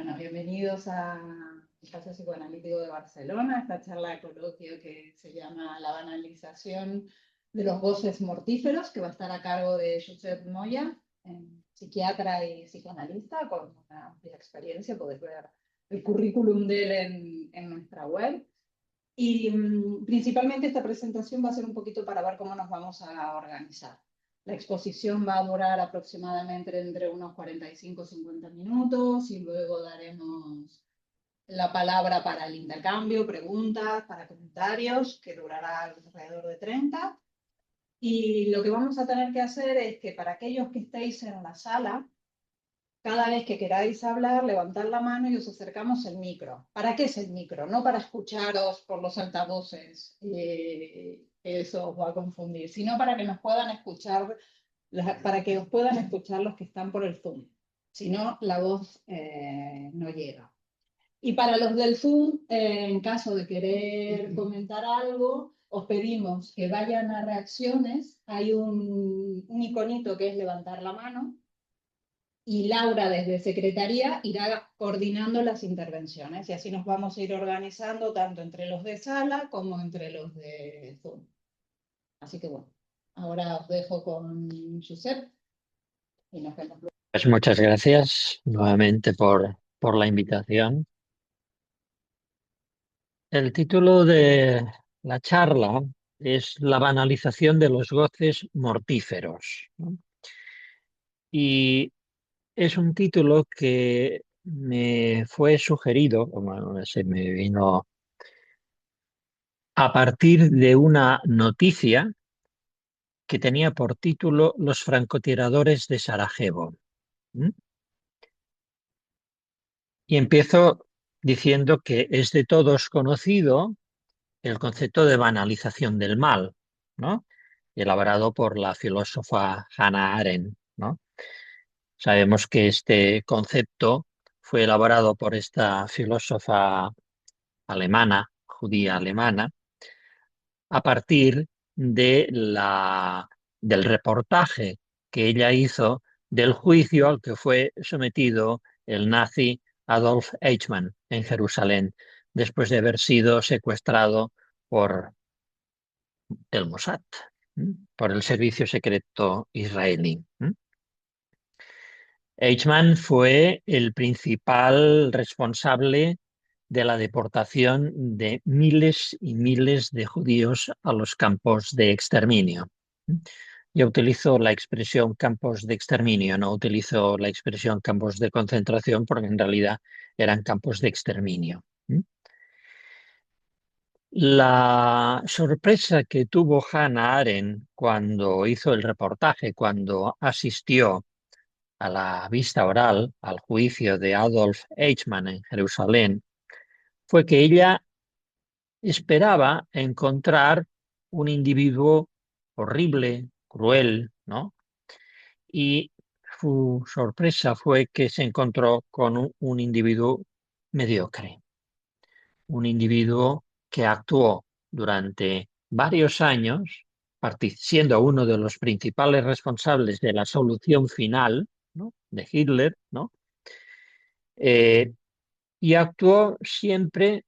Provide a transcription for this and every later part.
Bueno, bienvenidos a Espacio Psicoanalítico de Barcelona, esta charla de coloquio que se llama La banalización de los goces mortíferos, que va a estar a cargo de Josep Moya, psiquiatra y psicoanalista con una amplia experiencia. Podéis ver el currículum de él en nuestra web. Y principalmente esta presentación va a ser un poquito para ver cómo nos vamos a organizar. La exposición va a durar aproximadamente entre unos 45 o 50 minutos y luego daremos la palabra para el intercambio, preguntas, para comentarios, que durará alrededor de 30. Y lo que vamos a tener que hacer es que para aquellos que estéis en la sala, cada vez que queráis hablar, levantad la mano y os acercamos el micro. ¿Para qué es el micro? No para escucharos por los altavoces, eso os va a confundir, sino para que nos puedan escuchar, para que os puedan escuchar los que están por el Zoom. Si no, la voz no llega. Y para los del Zoom, en caso de querer comentar algo, os pedimos que vayan a reacciones. Hay un iconito que es levantar la mano. Y Laura desde Secretaría irá coordinando las intervenciones y así nos vamos a ir organizando tanto entre los de sala como entre los de Zoom. Así que bueno, ahora os dejo con Josep y nos vemos luego. Pues muchas gracias nuevamente por la invitación. El título de la charla es La banalización de los goces mortíferos, ¿no? Y es un título que me fue sugerido, bueno, se me vino a partir de una noticia que tenía por título Los francotiradores de Sarajevo. ¿Mm? Y empiezo diciendo que es de todos conocido el concepto de banalización del mal, ¿no? Elaborado por la filósofa Hannah Arendt, ¿no? Sabemos que este concepto fue elaborado por esta filósofa alemana, judía alemana, a partir del reportaje que ella hizo del juicio al que fue sometido el nazi Adolf Eichmann en Jerusalén, después de haber sido secuestrado por el Mossad, por el servicio secreto israelí. Eichmann fue el principal responsable de la deportación de miles y miles de judíos a los campos de exterminio. Yo utilizo la expresión campos de exterminio, no utilizo la expresión campos de concentración porque en realidad eran campos de exterminio. La sorpresa que tuvo Hannah Arendt cuando hizo el reportaje, cuando asistió a la vista oral, al juicio de Adolf Eichmann en Jerusalén, fue que ella esperaba encontrar un individuo horrible, cruel, ¿no? Y su sorpresa fue que se encontró con un individuo mediocre, un individuo que actuó durante varios años, siendo uno de los principales responsables de la solución final, ¿no?, de Hitler, ¿no? Y actuó siempre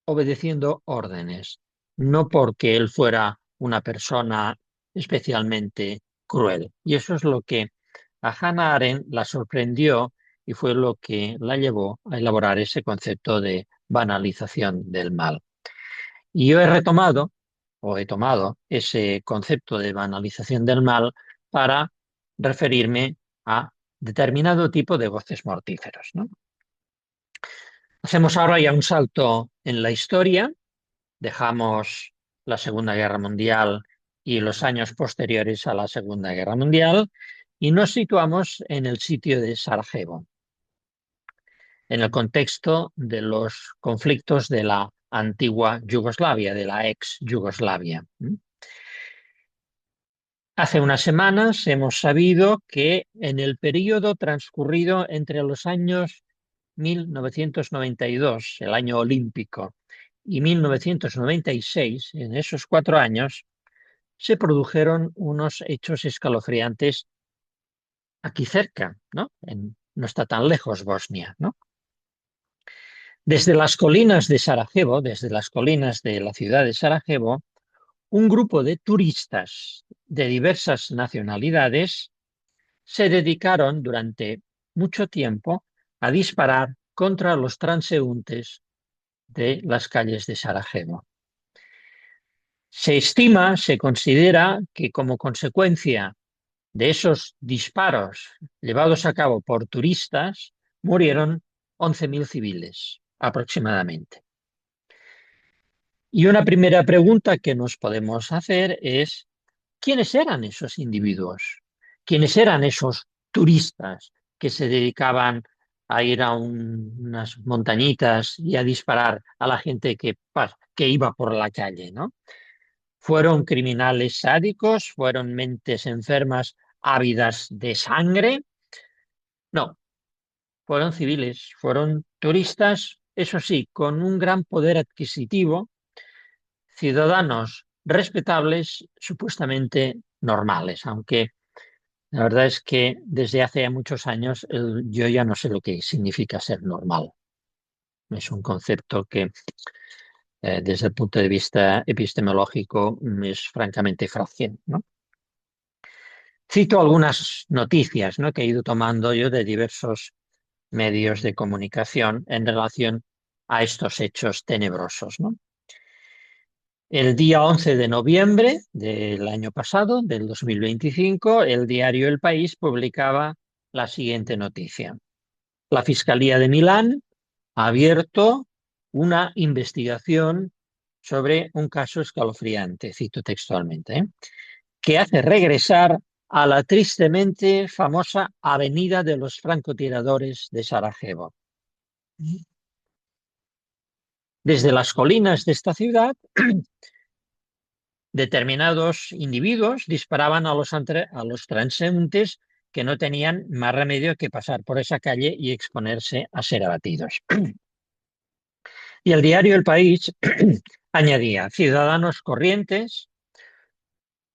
obedeciendo órdenes, no porque él fuera una persona especialmente cruel. Y eso es lo que a Hannah Arendt la sorprendió y fue lo que la llevó a elaborar ese concepto de banalización del mal. Y yo he tomado ese concepto de banalización del mal para referirme a determinado tipo de goces mortíferos, ¿no? Hacemos ahora ya un salto en la historia, dejamos la Segunda Guerra Mundial y los años posteriores a la Segunda Guerra Mundial y nos situamos en el sitio de Sarajevo, en el contexto de los conflictos de la antigua Yugoslavia, de la ex Yugoslavia. Hace unas semanas hemos sabido que en el periodo transcurrido entre los años 1992, el año olímpico, y 1996, en esos 4 años, se produjeron unos hechos escalofriantes aquí cerca, ¿no? No está tan lejos Bosnia, ¿no? Desde las colinas de Sarajevo, desde las colinas de la ciudad de Sarajevo, un grupo de turistas de diversas nacionalidades se dedicaron durante mucho tiempo a disparar contra los transeúntes de las calles de Sarajevo. Se estima, se considera que como consecuencia de esos disparos llevados a cabo por turistas, murieron 11.000 civiles aproximadamente. Y una primera pregunta que nos podemos hacer es, ¿quiénes eran esos individuos? ¿Quiénes eran esos turistas que se dedicaban a ir a unas montañitas y a disparar a la gente que iba por la calle, ¿no? ¿Fueron criminales sádicos? ¿Fueron mentes enfermas ávidas de sangre? No, fueron civiles, fueron turistas, eso sí, con un gran poder adquisitivo, ciudadanos respetables, supuestamente normales, aunque la verdad es que desde hace ya muchos años yo ya no sé lo que significa ser normal. Es un concepto que desde el punto de vista epistemológico es francamente frágil, ¿no? Cito algunas noticias, ¿no?, que he ido tomando yo de diversos medios de comunicación en relación a estos hechos tenebrosos, ¿no? El día 11 de noviembre del año pasado, del 2025, el diario El País publicaba la siguiente noticia. La Fiscalía de Milán ha abierto una investigación sobre un caso escalofriante, cito textualmente, que hace regresar a la tristemente famosa Avenida de los Francotiradores de Sarajevo. Desde las colinas de esta ciudad, determinados individuos disparaban a los transeúntes que no tenían más remedio que pasar por esa calle y exponerse a ser abatidos. Y el diario El País añadía, ciudadanos corrientes,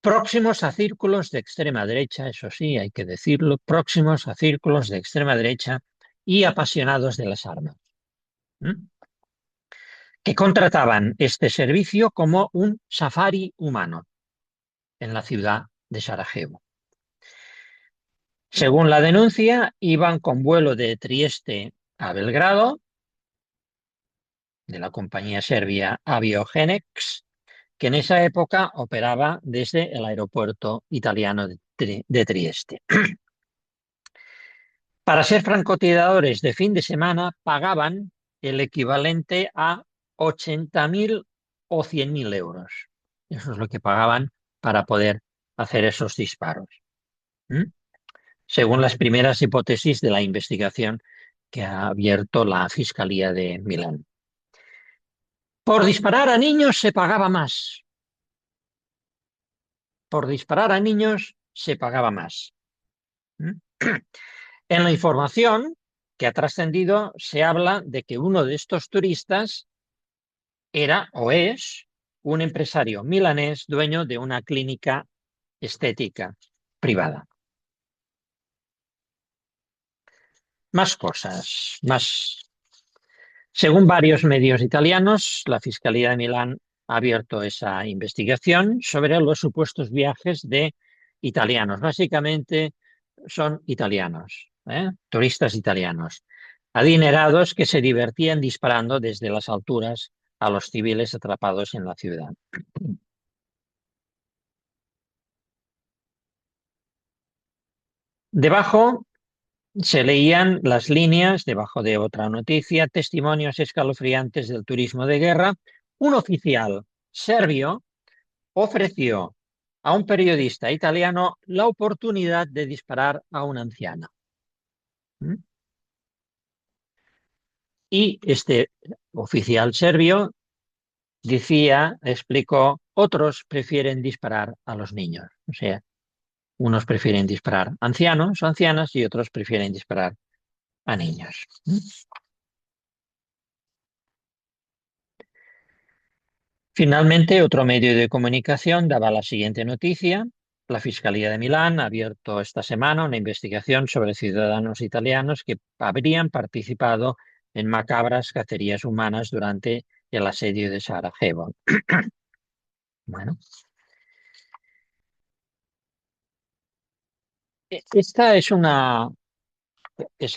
próximos a círculos de extrema derecha, eso sí, hay que decirlo, próximos a círculos de extrema derecha y apasionados de las armas, que contrataban este servicio como un safari humano en la ciudad de Sarajevo. Según la denuncia, iban con vuelo de Trieste a Belgrado, de la compañía serbia Aviogenex, que en esa época operaba desde el aeropuerto italiano de Trieste. Para ser francotiradores de fin de semana pagaban el equivalente a 80.000 o 100.000 euros. Eso es lo que pagaban para poder hacer esos disparos. Según las primeras hipótesis de la investigación que ha abierto la Fiscalía de Milán. Por disparar a niños se pagaba más. Por disparar a niños se pagaba más. En la información que ha trascendido se habla de que uno de estos turistas era o es un empresario milanés dueño de una clínica estética privada. Más cosas, más. Según varios medios italianos, la Fiscalía de Milán ha abierto esa investigación sobre los supuestos viajes de italianos. Básicamente son italianos, turistas italianos, adinerados que se divertían disparando desde las alturas a los civiles atrapados en la ciudad. Debajo se leían las líneas, debajo de otra noticia, testimonios escalofriantes del turismo de guerra. Un oficial serbio ofreció a un periodista italiano la oportunidad de disparar a una anciana. Y este oficial serbio explicó, otros prefieren disparar a los niños. O sea, unos prefieren disparar a ancianos o ancianas y otros prefieren disparar a niños. Finalmente, otro medio de comunicación daba la siguiente noticia. La Fiscalía de Milán ha abierto esta semana una investigación sobre ciudadanos italianos que habrían participado en macabras cacerías humanas durante el asedio de Sarajevo. Bueno, esta es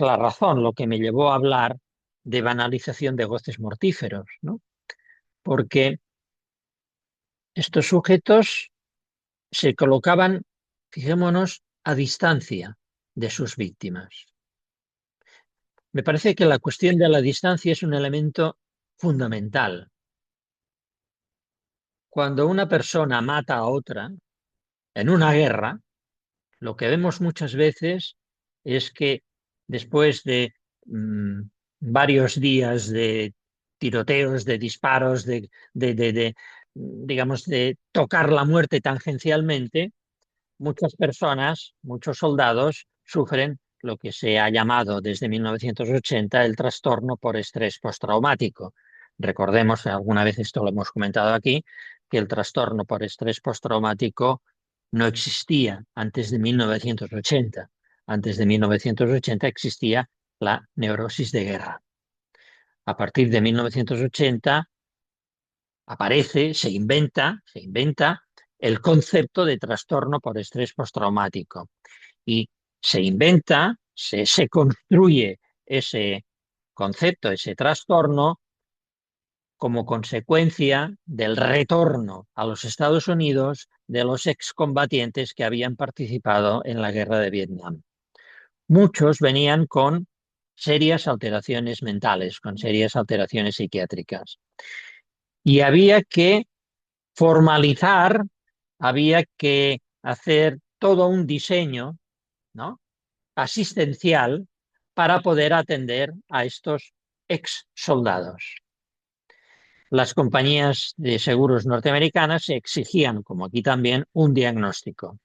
la razón, lo que me llevó a hablar de banalización de goces mortíferos, ¿no? Porque estos sujetos se colocaban, fijémonos, a distancia de sus víctimas. Me parece que la cuestión de la distancia es un elemento fundamental. Cuando una persona mata a otra en una guerra, lo que vemos muchas veces es que después de varios días de tiroteos, de disparos, digamos, de tocar la muerte tangencialmente, muchas personas, muchos soldados, sufren lo que se ha llamado desde 1980 el trastorno por estrés postraumático. Recordemos, alguna vez esto lo hemos comentado aquí, que el trastorno por estrés postraumático no existía antes de 1980. Antes de 1980 existía la neurosis de guerra. A partir de 1980 aparece, se inventa el concepto de trastorno por estrés postraumático y se construye ese concepto, ese trastorno como consecuencia del retorno a los Estados Unidos de los excombatientes que habían participado en la guerra de Vietnam. Muchos venían con serias alteraciones mentales, con serias alteraciones psiquiátricas. Y había que formalizar, había que hacer todo un diseño, ¿no?, asistencial para poder atender a estos ex soldados. Las compañías de seguros norteamericanas exigían, como aquí también, un diagnóstico.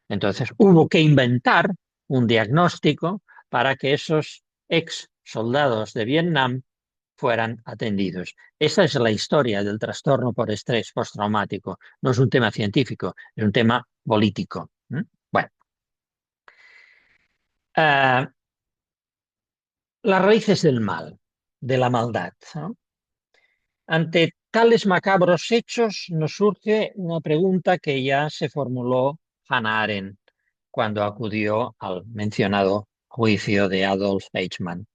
Entonces hubo que inventar un diagnóstico para que esos ex soldados de Vietnam fueran atendidos. Esa es la historia del trastorno por estrés postraumático. No es un tema científico, es un tema político. Bueno, las raíces del mal, de la maldad, ¿no? Ante tales macabros hechos nos surge una pregunta que ya se formuló Hannah Arendt cuando acudió al mencionado juicio de Adolf Eichmann.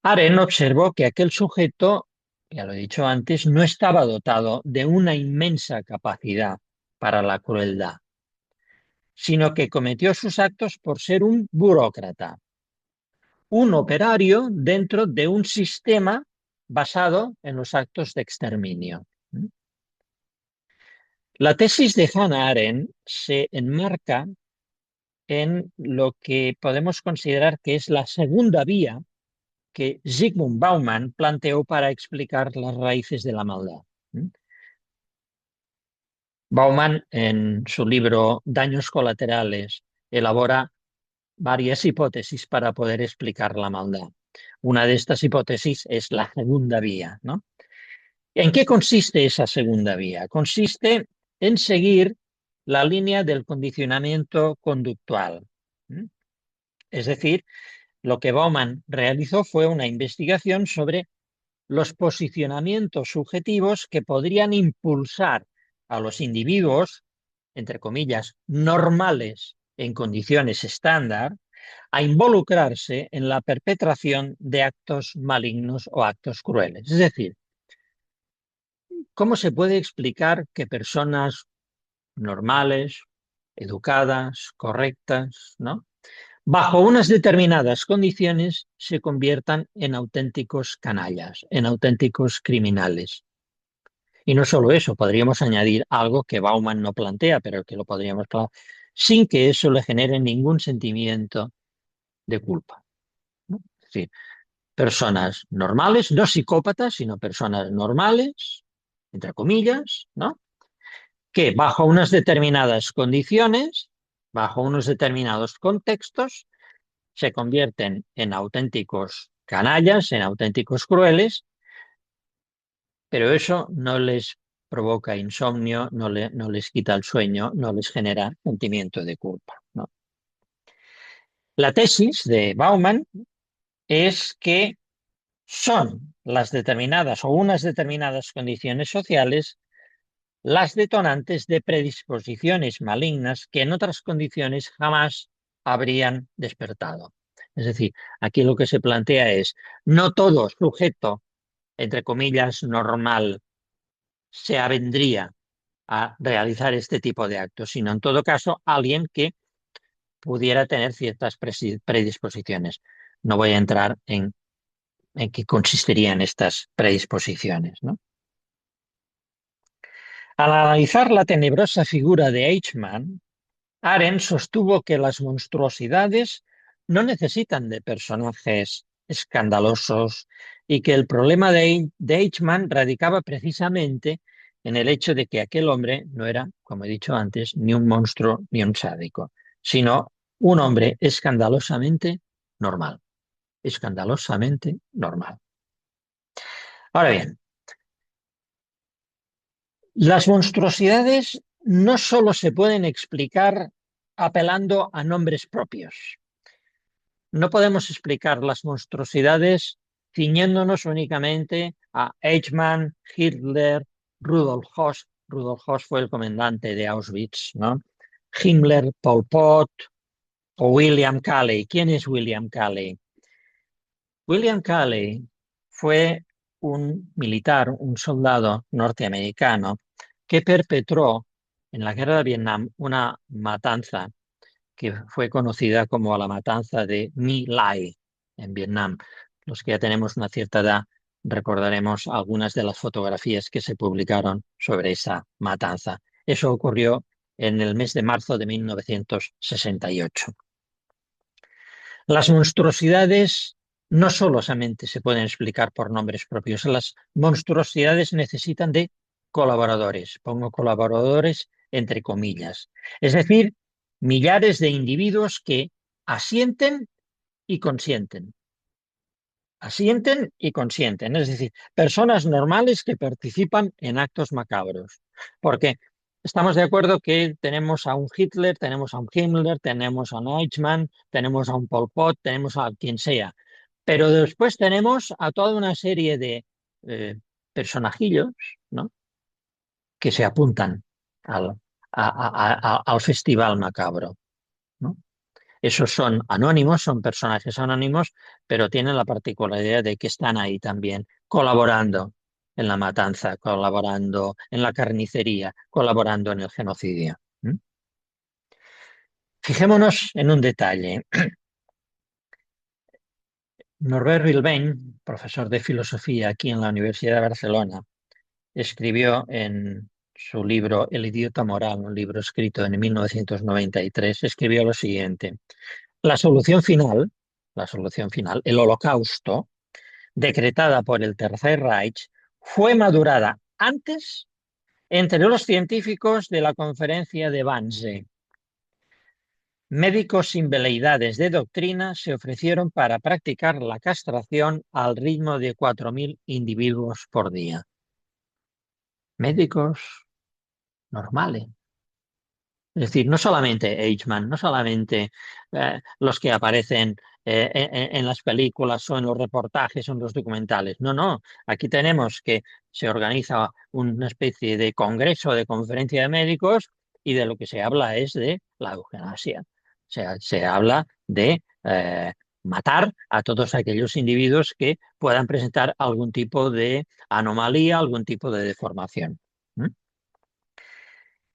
Arendt observó que aquel sujeto, ya lo he dicho antes, no estaba dotado de una inmensa capacidad para la crueldad, sino que cometió sus actos por ser un burócrata, un operario dentro de un sistema basado en los actos de exterminio. La tesis de Hannah Arendt se enmarca en lo que podemos considerar que es la segunda vía que Zygmunt Bauman planteó para explicar las raíces de la maldad. Bauman, en su libro Daños colaterales, elabora varias hipótesis para poder explicar la maldad. Una de estas hipótesis es la segunda vía, ¿no? ¿En qué consiste esa segunda vía? Consiste en seguir la línea del condicionamiento conductual. Es decir, lo que Bauman realizó fue una investigación sobre los posicionamientos subjetivos que podrían impulsar a los individuos, entre comillas, normales en condiciones estándar, a involucrarse en la perpetración de actos malignos o actos crueles. Es decir, ¿cómo se puede explicar que personas normales, educadas, correctas, ¿no?, bajo unas determinadas condiciones se conviertan en auténticos canallas, en auténticos criminales? Y no solo eso, podríamos añadir algo que Bauman no plantea, pero que lo podríamos plantear, sin que eso le genere ningún sentimiento de culpa, ¿no? Es decir, personas normales, no psicópatas, sino personas normales, entre comillas, ¿no?, que bajo unas determinadas condiciones, bajo unos determinados contextos, se convierten en auténticos canallas, en auténticos crueles, pero eso no les provoca insomnio, no les quita el sueño, no les genera sentimiento de culpa, ¿no? La tesis de Bauman es que son las determinadas o unas determinadas condiciones sociales las detonantes de predisposiciones malignas que en otras condiciones jamás habrían despertado. Es decir, aquí lo que se plantea es, no todo sujeto, entre comillas, normal, se avendría a realizar este tipo de actos, sino en todo caso alguien que pudiera tener ciertas predisposiciones. No voy a entrar en qué consistirían estas predisposiciones, ¿no? Al analizar la tenebrosa figura de Eichmann, Arendt sostuvo que las monstruosidades no necesitan de personajes escandalosos y que el problema de Eichmann radicaba precisamente en el hecho de que aquel hombre no era, como he dicho antes, ni un monstruo ni un sádico, sino un hombre escandalosamente normal, escandalosamente normal. Ahora bien, las monstruosidades no solo se pueden explicar apelando a nombres propios. No podemos explicar las monstruosidades ciñéndonos únicamente a Eichmann, Hitler, Rudolf Höss. Rudolf Höss fue el comandante de Auschwitz, ¿no? Himmler, Pol Pot o William Calley. ¿Quién es William Calley? William Calley fue un militar, un soldado norteamericano que perpetró en la guerra de Vietnam una matanza que fue conocida como la matanza de My Lai en Vietnam. Los que ya tenemos una cierta edad recordaremos algunas de las fotografías que se publicaron sobre esa matanza. Eso ocurrió en el mes de marzo de 1968. Las monstruosidades no solamente se pueden explicar por nombres propios, las monstruosidades necesitan de colaboradores. Pongo colaboradores entre comillas. Es decir, millares de individuos que asienten y consienten. Asienten y consienten, es decir, personas normales que participan en actos macabros. Porque estamos de acuerdo que tenemos a un Hitler, tenemos a un Himmler, tenemos a un Eichmann, tenemos a un Pol Pot, tenemos a quien sea. Pero después tenemos a toda una serie de eh, personajillos, ¿no? Que se apuntan al festival macabro, ¿no? Esos son anónimos, son personajes anónimos, pero tienen la particularidad de que están ahí también, colaborando en la matanza, colaborando en la carnicería, colaborando en el genocidio. ¿Mm? Fijémonos en un detalle. Norbert Wilbain, profesor de filosofía aquí en la Universidad de Barcelona, escribió en su libro El idiota moral, un libro escrito en 1993, escribió lo siguiente. La solución final, el holocausto, decretada por el Tercer Reich, fue madurada antes entre los científicos de la conferencia de Wannsee. Médicos sin veleidades de doctrina se ofrecieron para practicar la castración al ritmo de 4.000 individuos por día. Médicos normales. Es decir, no solamente Eichmann, no solamente los que aparecen en las películas o en los reportajes o en los documentales. No, no. Aquí tenemos que se organiza una especie de congreso, de conferencia de médicos y de lo que se habla es de la eutanasia. O sea, se habla de matar a todos aquellos individuos que puedan presentar algún tipo de anomalía, algún tipo de deformación. ¿Mm?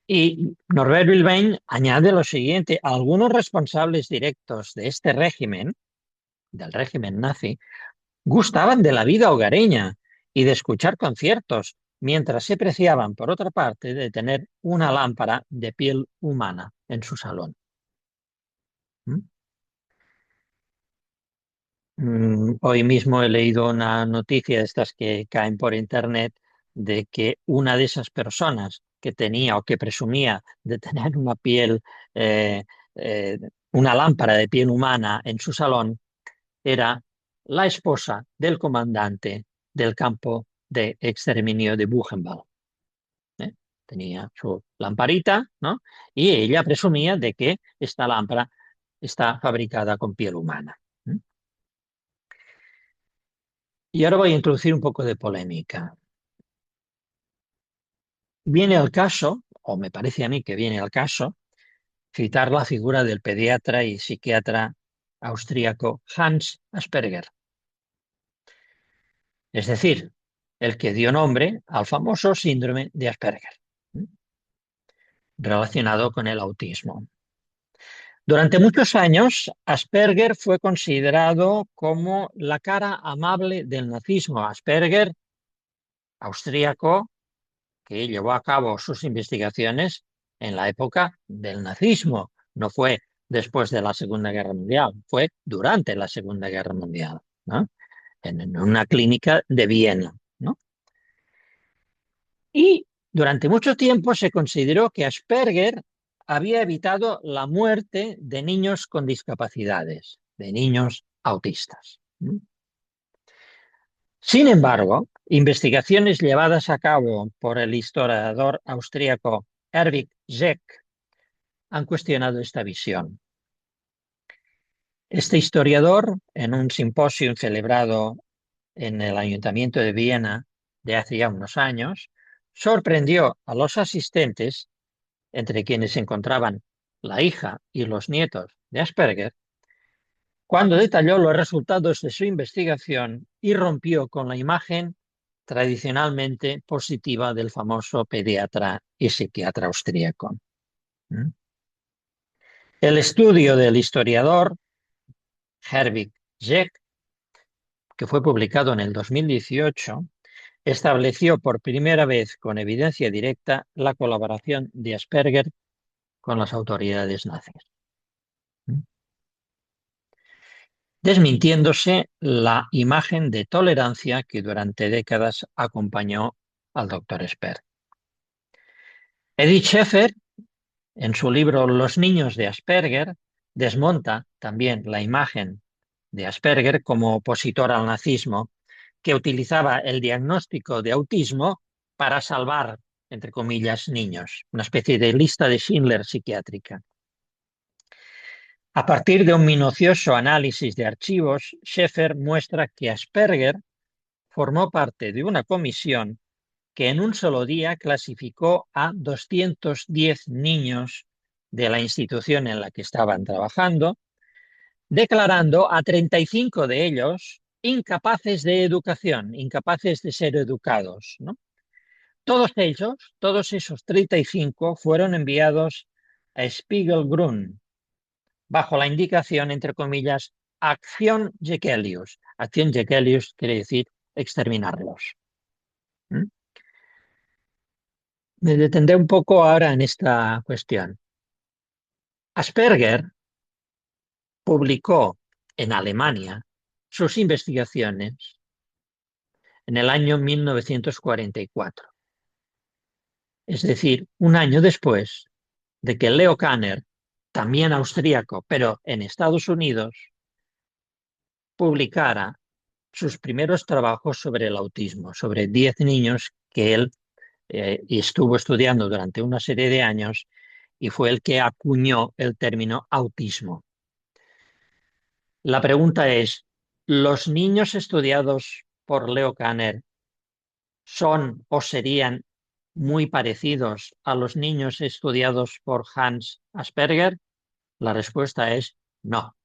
Y Norbert Wilbain añade lo siguiente: algunos responsables directos de este régimen, del régimen nazi, gustaban de la vida hogareña y de escuchar conciertos, mientras se preciaban, por otra parte, de tener una lámpara de piel humana en su salón. ¿Mm? Hoy mismo he leído una noticia de estas que caen por internet de que una de esas personas que tenía o que presumía de tener una piel, eh, eh, una lámpara de piel humana en su salón, era la esposa del comandante del campo de exterminio de Buchenwald. ¿Eh? Tenía su lamparita, ¿no? Y ella presumía de que esta lámpara está fabricada con piel humana. ¿Mm? Y ahora voy a introducir un poco de polémica. Viene al caso, o me parece a mí que viene al caso, citar la figura del pediatra y psiquiatra austríaco Hans Asperger, es decir, el que dio nombre al famoso síndrome de Asperger, relacionado con el autismo. Durante muchos años, Asperger fue considerado como la cara amable del nazismo. Asperger, austríaco, que llevó a cabo sus investigaciones en la época del nazismo. No fue después de la Segunda Guerra Mundial, fue durante la Segunda Guerra Mundial, ¿no? En una clínica de Viena, ¿no? Y durante mucho tiempo se consideró que Asperger había evitado la muerte de niños con discapacidades, de niños autistas. Sin embargo, investigaciones llevadas a cabo por el historiador austríaco Erwin Scheck han cuestionado esta visión. Este historiador, en un simposio celebrado en el Ayuntamiento de Viena de hace ya unos años, sorprendió a los asistentes, entre quienes se encontraban la hija y los nietos de Asperger, cuando detalló los resultados de su investigación y rompió con la imagen tradicionalmente positiva del famoso pediatra y psiquiatra austríaco. El estudio del historiador Herwig Scheck, que fue publicado en el 2018, estableció por primera vez con evidencia directa la colaboración de Asperger con las autoridades nazis, desmintiéndose la imagen de tolerancia que durante décadas acompañó al doctor Speer. Edith Schaeffer, en su libro Los niños de Asperger, desmonta también la imagen de Asperger como opositor al nazismo, que utilizaba el diagnóstico de autismo para salvar, entre comillas, niños, una especie de lista de Schindler psiquiátrica. A partir de un minucioso análisis de archivos, Schaeffer muestra que Asperger formó parte de una comisión que en un solo día clasificó a 210 niños de la institución en la que estaban trabajando, declarando a 35 de ellos incapaces de educación, incapaces de ser educados, ¿no? Todos ellos, todos esos 35, fueron enviados a Spiegelgrund, bajo la indicación, entre comillas, acción Jekelius. Acción Jekelius quiere decir exterminarlos. ¿Mm? Me detendré un poco ahora en esta cuestión. Asperger publicó en Alemania sus investigaciones en el año 1944, es decir, un año después de que Leo Kanner, también austríaco, pero en Estados Unidos, publicara sus primeros trabajos sobre el autismo, sobre 10 niños que él estuvo estudiando durante una serie de años y fue el que acuñó el término autismo. La pregunta es, ¿los niños estudiados por Leo Kanner son o serían muy parecidos a los niños estudiados por Hans Asperger? La respuesta es no,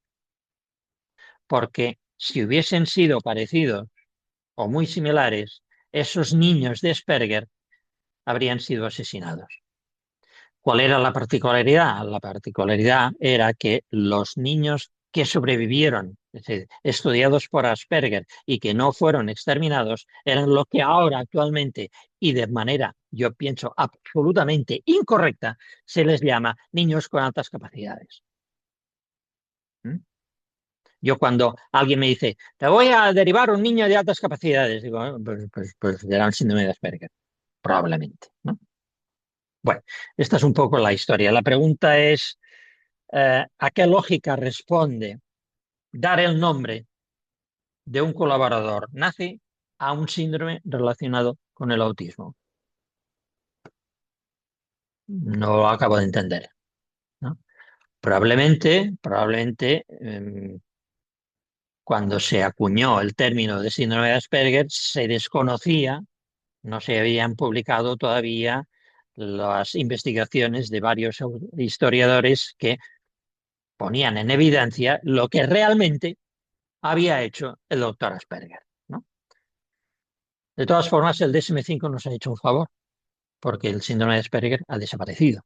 porque si hubiesen sido parecidos o muy similares, esos niños de Asperger habrían sido asesinados. ¿Cuál era la particularidad? La particularidad era que los niños que sobrevivieron, es decir, estudiados por Asperger y que no fueron exterminados, eran lo que ahora actualmente y de manera, yo pienso, absolutamente incorrecta, se les llama niños con altas capacidades. ¿Mm? Yo cuando alguien me dice, te voy a derivar un niño de altas capacidades, digo, pues será un síndrome de Asperger, probablemente, ¿no? Bueno, esta es un poco la historia. La pregunta es, ¿a qué lógica responde dar el nombre de un colaborador nazi a un síndrome relacionado con el autismo? No lo acabo de entender, ¿no? Probablemente, cuando se acuñó el término de síndrome de Asperger, se desconocía, no se habían publicado todavía las investigaciones de varios historiadores que ponían en evidencia lo que realmente había hecho el doctor Asperger, ¿no? De todas formas, el DSM-5 nos ha hecho un favor, porque el síndrome de Asperger ha desaparecido.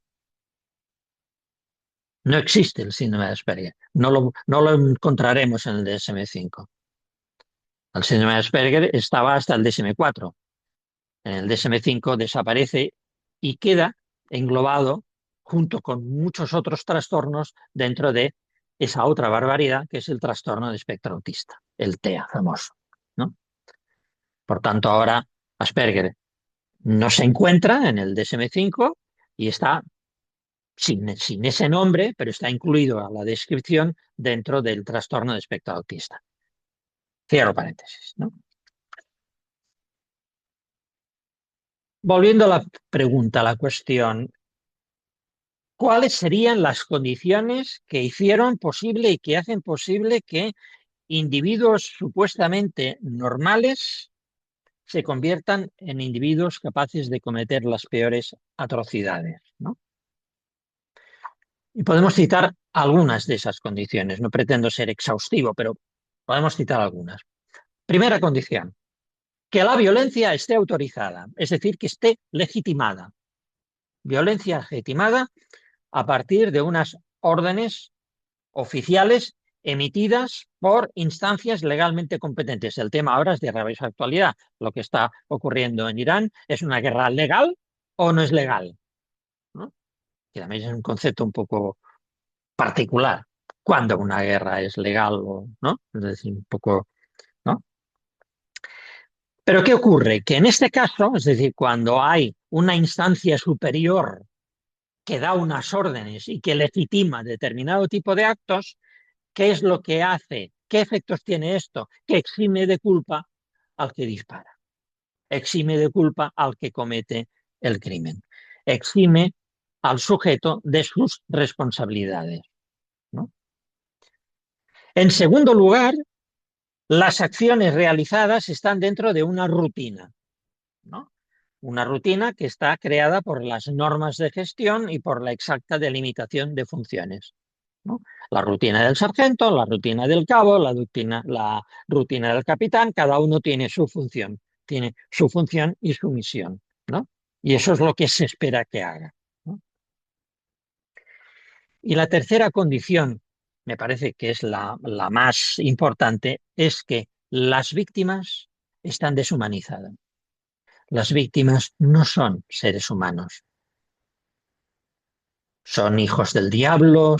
No existe el síndrome de Asperger. No lo encontraremos en el DSM-5. El síndrome de Asperger estaba hasta el DSM-4. En el DSM-5 desaparece y queda englobado junto con muchos otros trastornos dentro de esa otra barbaridad que es el trastorno de espectro autista, el TEA famoso, ¿no? Por tanto, ahora Asperger no se encuentra en el DSM-5 y está sin ese nombre, pero está incluido a la descripción dentro del trastorno de espectro autista. Cierro paréntesis, ¿no? Volviendo a la pregunta, a la cuestión, ¿cuáles serían las condiciones que hicieron posible y que hacen posible que individuos supuestamente normales se conviertan en individuos capaces de cometer las peores atrocidades, ¿no? Y podemos citar algunas de esas condiciones. No pretendo ser exhaustivo, pero podemos citar algunas. Primera condición, que la violencia esté autorizada, es decir, que esté legitimada. Violencia legitimada a partir de unas órdenes oficiales emitidas por instancias legalmente competentes. El tema ahora es de rabiosa actualidad. Lo que está ocurriendo en Irán es una guerra legal o no es legal, ¿no? Que también es un concepto un poco particular. Cuando una guerra es legal o no, es decir, un poco, ¿no? Pero ¿qué ocurre? Que en este caso, es decir, cuando hay una instancia superior que da unas órdenes y que legitima determinado tipo de actos, ¿qué es lo que hace? ¿Qué efectos tiene esto? Que exime de culpa al que dispara, exime de culpa al que comete el crimen, exime al sujeto de sus responsabilidades, ¿no? En segundo lugar, las acciones realizadas están dentro de una rutina, ¿no? Una rutina que está creada por las normas de gestión y por la exacta delimitación de funciones, ¿no? La rutina del sargento, la rutina del cabo, la rutina del capitán, cada uno tiene su función y su misión, ¿no? Y eso es lo que se espera que haga, ¿no? Y la tercera condición, me parece que es la más importante, es que las víctimas están deshumanizadas. Las víctimas no son seres humanos, son hijos del diablo,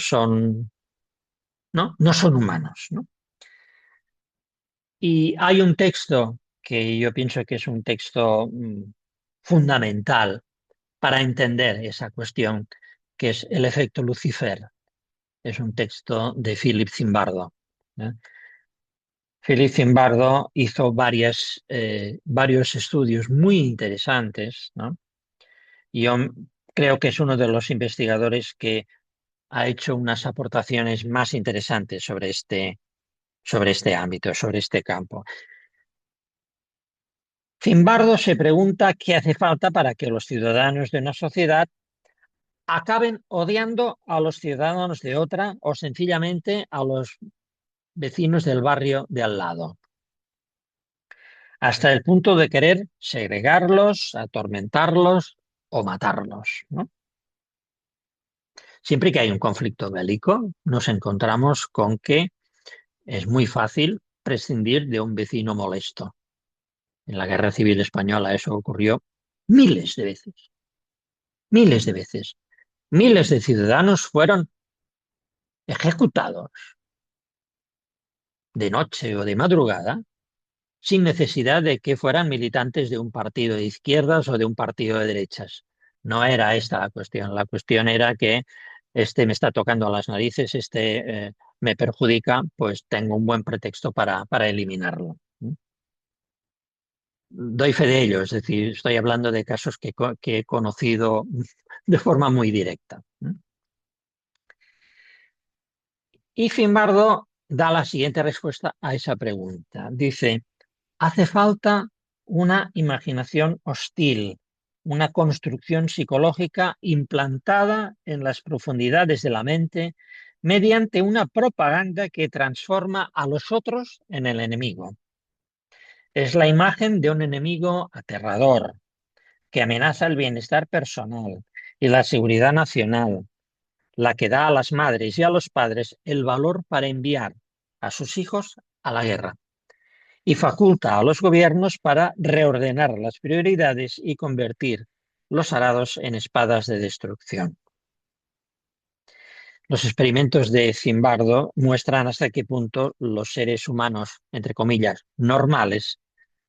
no son humanos, ¿no? Y hay un texto que yo pienso que es un texto fundamental para entender esa cuestión, que es el efecto Lucifer. Es un texto de Philip Zimbardo, ¿eh? Philip Zimbardo hizo varios estudios muy interesantes, ¿no? Y yo creo que es uno de los investigadores que ha hecho unas aportaciones más interesantes sobre este ámbito, sobre este campo. Zimbardo se pregunta qué hace falta para que los ciudadanos de una sociedad acaben odiando a los ciudadanos de otra o sencillamente a los vecinos del barrio de al lado, hasta el punto de querer segregarlos, atormentarlos o matarlos, ¿no? Siempre que hay un conflicto bélico, nos encontramos con que es muy fácil prescindir de un vecino molesto. En la Guerra Civil Española eso ocurrió miles de veces, miles de veces. Miles de ciudadanos fueron ejecutados de noche o de madrugada sin necesidad de que fueran militantes de un partido de izquierdas o de un partido de derechas. No era esta la cuestión. La cuestión era que este me está tocando a las narices, me perjudica, pues tengo un buen pretexto para eliminarlo. Doy fe de ello, es decir, estoy hablando de casos que he conocido de forma muy directa. Y Zimbardo da la siguiente respuesta a esa pregunta. Dice, hace falta una imaginación hostil, una construcción psicológica implantada en las profundidades de la mente mediante una propaganda que transforma a los otros en el enemigo. Es la imagen de un enemigo aterrador que amenaza el bienestar personal y la seguridad nacional, la que da a las madres y a los padres el valor para enviar a sus hijos a la guerra y faculta a los gobiernos para reordenar las prioridades y convertir los arados en espadas de destrucción. Los experimentos de Zimbardo muestran hasta qué punto los seres humanos, entre comillas, normales,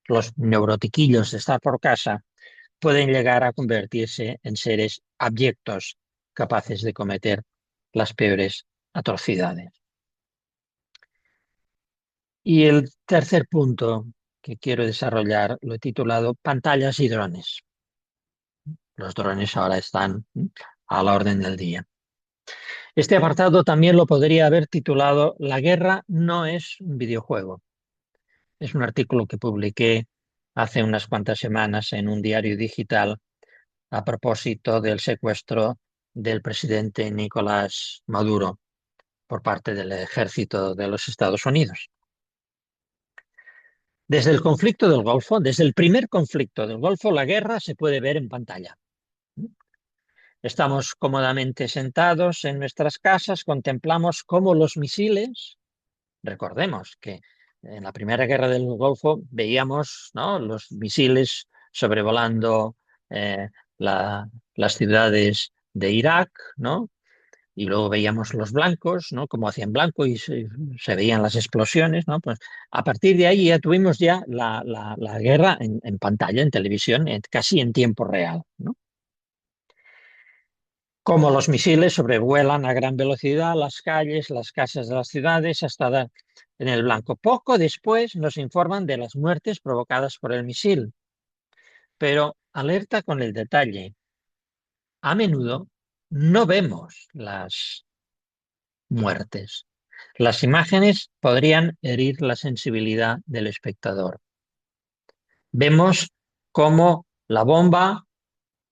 los neurotiquillos de estar por casa, pueden llegar a convertirse en seres abyectos, capaces de cometer las peores atrocidades. Y el tercer punto que quiero desarrollar lo he titulado Pantallas y drones. Los drones ahora están a la orden del día. Este apartado también lo podría haber titulado La guerra no es un videojuego. Es un artículo que publiqué hace unas cuantas semanas en un diario digital a propósito del secuestro del presidente Nicolás Maduro por parte del ejército de los Estados Unidos. Desde el conflicto del Golfo, desde el primer conflicto del Golfo, la guerra se puede ver en pantalla. Estamos cómodamente sentados en nuestras casas, contemplamos cómo los misiles, recordemos que en la Primera Guerra del Golfo veíamos, ¿no?, los misiles sobrevolando eh, las ciudades de Irak, ¿no? Y luego veíamos los blancos, ¿no?, cómo hacían blanco y se veían las explosiones, ¿no? Pues a partir de ahí ya tuvimos ya la guerra en pantalla, en televisión, casi en tiempo real, ¿no? Como los misiles sobrevuelan a gran velocidad las calles, las casas de las ciudades hasta dar en el blanco. Poco después nos informan de las muertes provocadas por el misil, pero alerta con el detalle. A menudo no vemos las muertes. Las imágenes podrían herir la sensibilidad del espectador. Vemos cómo la bomba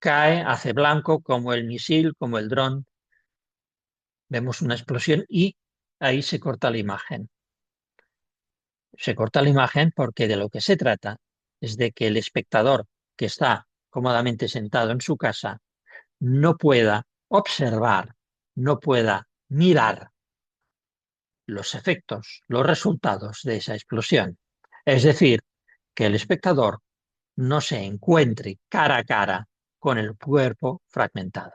cae, hace blanco, como el misil, como el dron. Vemos una explosión y ahí se corta la imagen. Se corta la imagen porque de lo que se trata es de que el espectador que está cómodamente sentado en su casa no pueda observar, no pueda mirar los efectos, los resultados de esa explosión. Es decir, que el espectador no se encuentre cara a cara con el cuerpo fragmentado.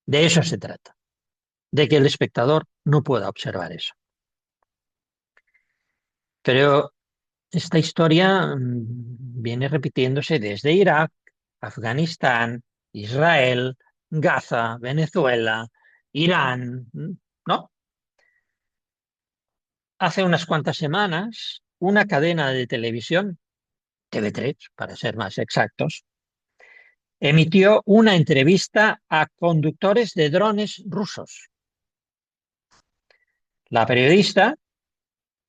De eso se trata, de que el espectador no pueda observar eso. Pero esta historia viene repitiéndose desde Irak, Afganistán, Israel, Gaza, Venezuela, Irán, ¿no? Hace unas cuantas semanas, una cadena de televisión, TV3, para ser más exactos, emitió una entrevista a conductores de drones rusos. La periodista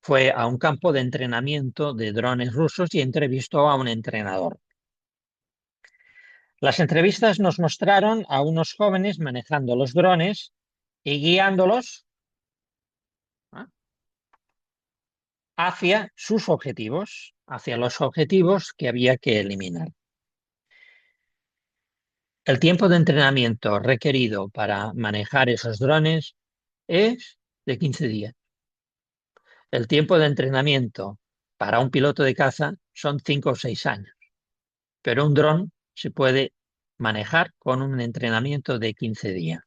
fue a un campo de entrenamiento de drones rusos y entrevistó a un entrenador. Las entrevistas nos mostraron a unos jóvenes manejando los drones y guiándolos, ¿eh?, hacia sus objetivos, hacia los objetivos que había que eliminar. El tiempo de entrenamiento requerido para manejar esos drones es de 15 días. El tiempo de entrenamiento para un piloto de caza son 5 o 6 años, pero un dron se puede manejar con un entrenamiento de 15 días.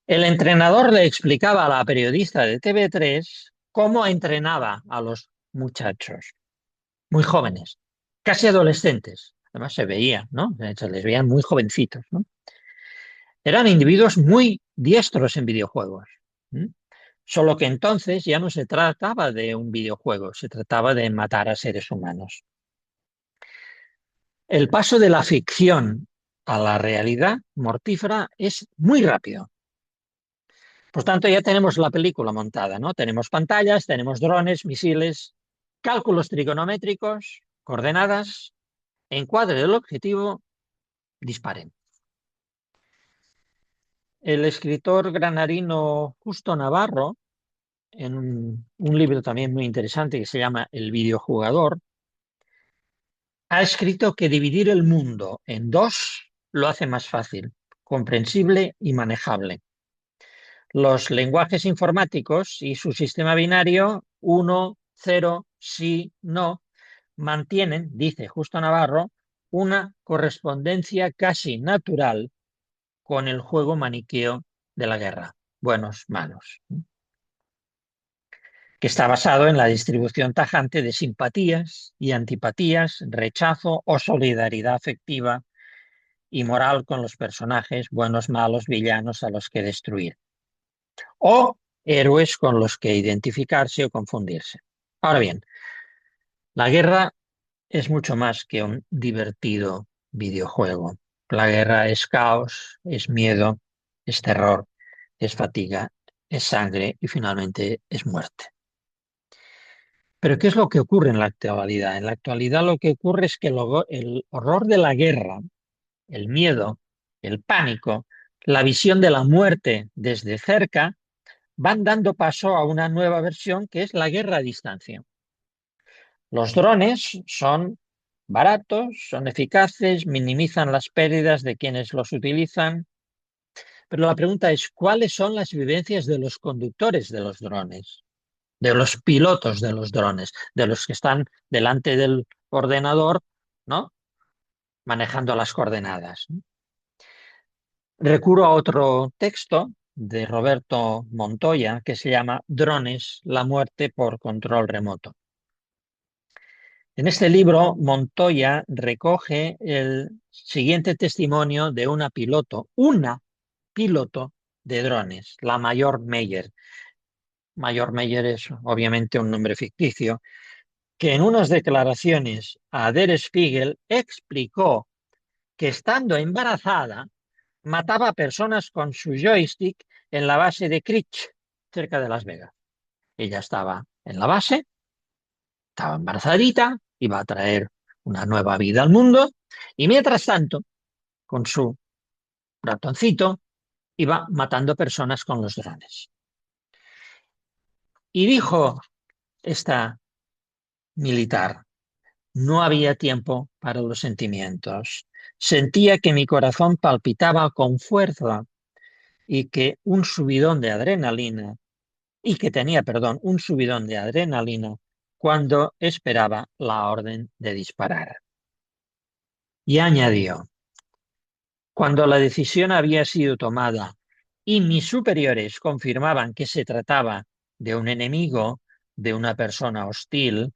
El entrenador le explicaba a la periodista de TV3 cómo entrenaba a los muchachos, muy jóvenes, casi adolescentes. Además se veía, ¿no? Se les veían muy jovencitos, ¿no? Eran individuos muy diestros en videojuegos. Solo que entonces ya no se trataba de un videojuego, se trataba de matar a seres humanos. El paso de la ficción a la realidad mortífera es muy rápido. Por tanto, ya tenemos la película montada, ¿no? Tenemos pantallas, tenemos drones, misiles, cálculos trigonométricos, coordenadas, encuadre del objetivo, disparen. El escritor granadino Justo Navarro, en un libro también muy interesante que se llama El videojugador, ha escrito que dividir el mundo en dos lo hace más fácil, comprensible y manejable. Los lenguajes informáticos y su sistema binario 1, 0, sí, no, mantienen, dice Justo Navarro, una correspondencia casi natural con el juego maniqueo de la guerra, buenos, malos, que está basado en la distribución tajante de simpatías y antipatías, rechazo o solidaridad afectiva y moral con los personajes, buenos, malos, villanos a los que destruir, o héroes con los que identificarse o confundirse. Ahora bien, la guerra es mucho más que un divertido videojuego. La guerra es caos, es miedo, es terror, es fatiga, es sangre y finalmente es muerte. Pero ¿qué es lo que ocurre en la actualidad? En la actualidad lo que ocurre es que el horror de la guerra, el miedo, el pánico, la visión de la muerte desde cerca, van dando paso a una nueva versión que es la guerra a distancia. Los drones son baratos, son eficaces, minimizan las pérdidas de quienes los utilizan, pero la pregunta es, ¿cuáles son las vivencias de los conductores de los drones, de los pilotos de los drones, de los que están delante del ordenador, ¿no? Manejando las coordenadas? Recurro a otro texto de Roberto Montoya que se llama Drones, la muerte por control remoto. En este libro, Montoya recoge el siguiente testimonio de una piloto de drones, la Mayor Meyer. Mayor Meyer es obviamente un nombre ficticio, que en unas declaraciones a Der Spiegel explicó que estando embarazada mataba a personas con su joystick en la base de Creech, cerca de Las Vegas. Ella estaba en la base, estaba embarazadita, iba a traer una nueva vida al mundo y mientras tanto, con su ratoncito, iba matando personas con los drones. Y dijo esta militar, no había tiempo para los sentimientos. Sentía que mi corazón palpitaba con fuerza y que un subidón de adrenalina, y que tenía, perdón, un subidón de adrenalina cuando esperaba la orden de disparar. Y añadió, cuando la decisión había sido tomada y mis superiores confirmaban que se trataba de un enemigo, de una persona hostil,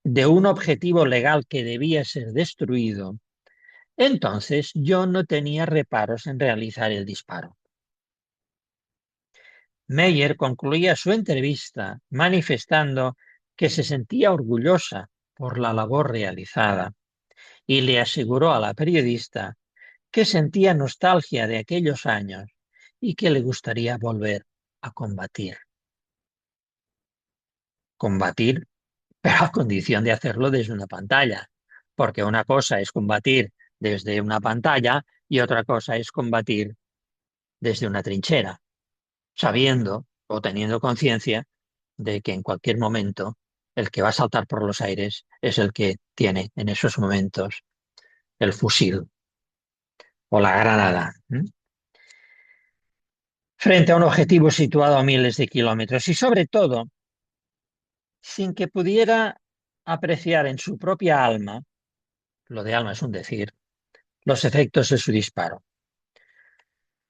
de un objetivo legal que debía ser destruido, entonces yo no tenía reparos en realizar el disparo. Meyer concluía su entrevista manifestando que se sentía orgullosa por la labor realizada y le aseguró a la periodista que sentía nostalgia de aquellos años y que le gustaría volver a combatir. Combatir, pero a condición de hacerlo desde una pantalla, porque una cosa es combatir desde una pantalla y otra cosa es combatir desde una trinchera, sabiendo o teniendo conciencia de que en cualquier momento el que va a saltar por los aires es el que tiene en esos momentos el fusil o la granada, frente a un objetivo situado a miles de kilómetros y sobre todo sin que pudiera apreciar en su propia alma, lo de alma es un decir, los efectos de su disparo.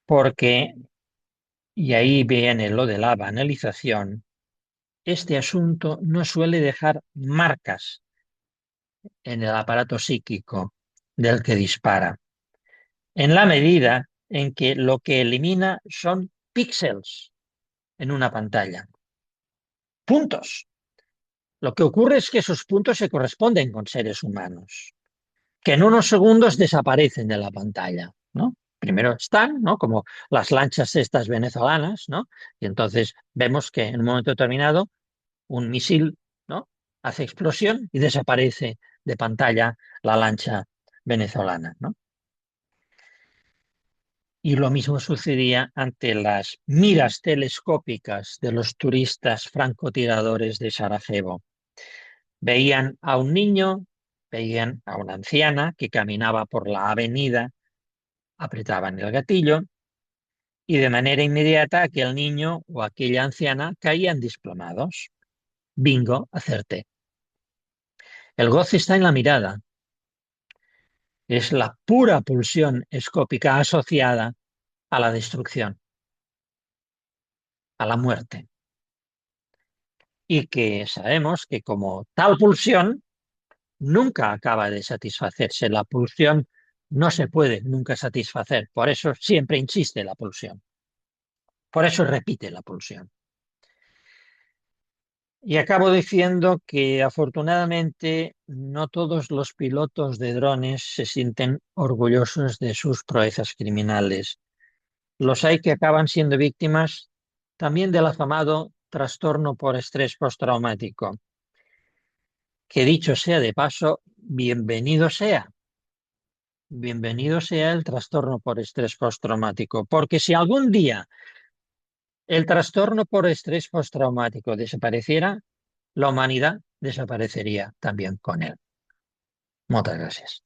Porque, y ahí viene lo de la banalización, este asunto no suele dejar marcas en el aparato psíquico del que dispara, en la medida en que lo que elimina son píxeles en una pantalla, puntos. Lo que ocurre es que esos puntos se corresponden con seres humanos, que en unos segundos desaparecen de la pantalla, ¿no? primero están, ¿no? Como las lanchas estas venezolanas, ¿no? Y entonces vemos que en un momento determinado un misil, ¿no? Hace explosión y desaparece de pantalla la lancha venezolana, ¿no? Y lo mismo sucedía ante las miras telescópicas de los turistas francotiradores de Sarajevo. Veían a un niño, veían a una anciana que caminaba por la avenida, apretaban el gatillo y de manera inmediata aquel niño o aquella anciana caían desplomados. Bingo, acerté. El goce está en la mirada. Es la pura pulsión escópica asociada a la destrucción, a la muerte. Y que sabemos que como tal pulsión nunca acaba de satisfacerse. La pulsión no se puede nunca satisfacer. Por eso siempre insiste la pulsión. Por eso repite la pulsión. Y acabo diciendo que afortunadamente no todos los pilotos de drones se sienten orgullosos de sus proezas criminales. Los hay que acaban siendo víctimas también del afamado trastorno por estrés postraumático, que dicho sea de paso, bienvenido sea el trastorno por estrés postraumático, porque si algún día el trastorno por estrés postraumático desapareciera, la humanidad desaparecería también con él. Muchas gracias.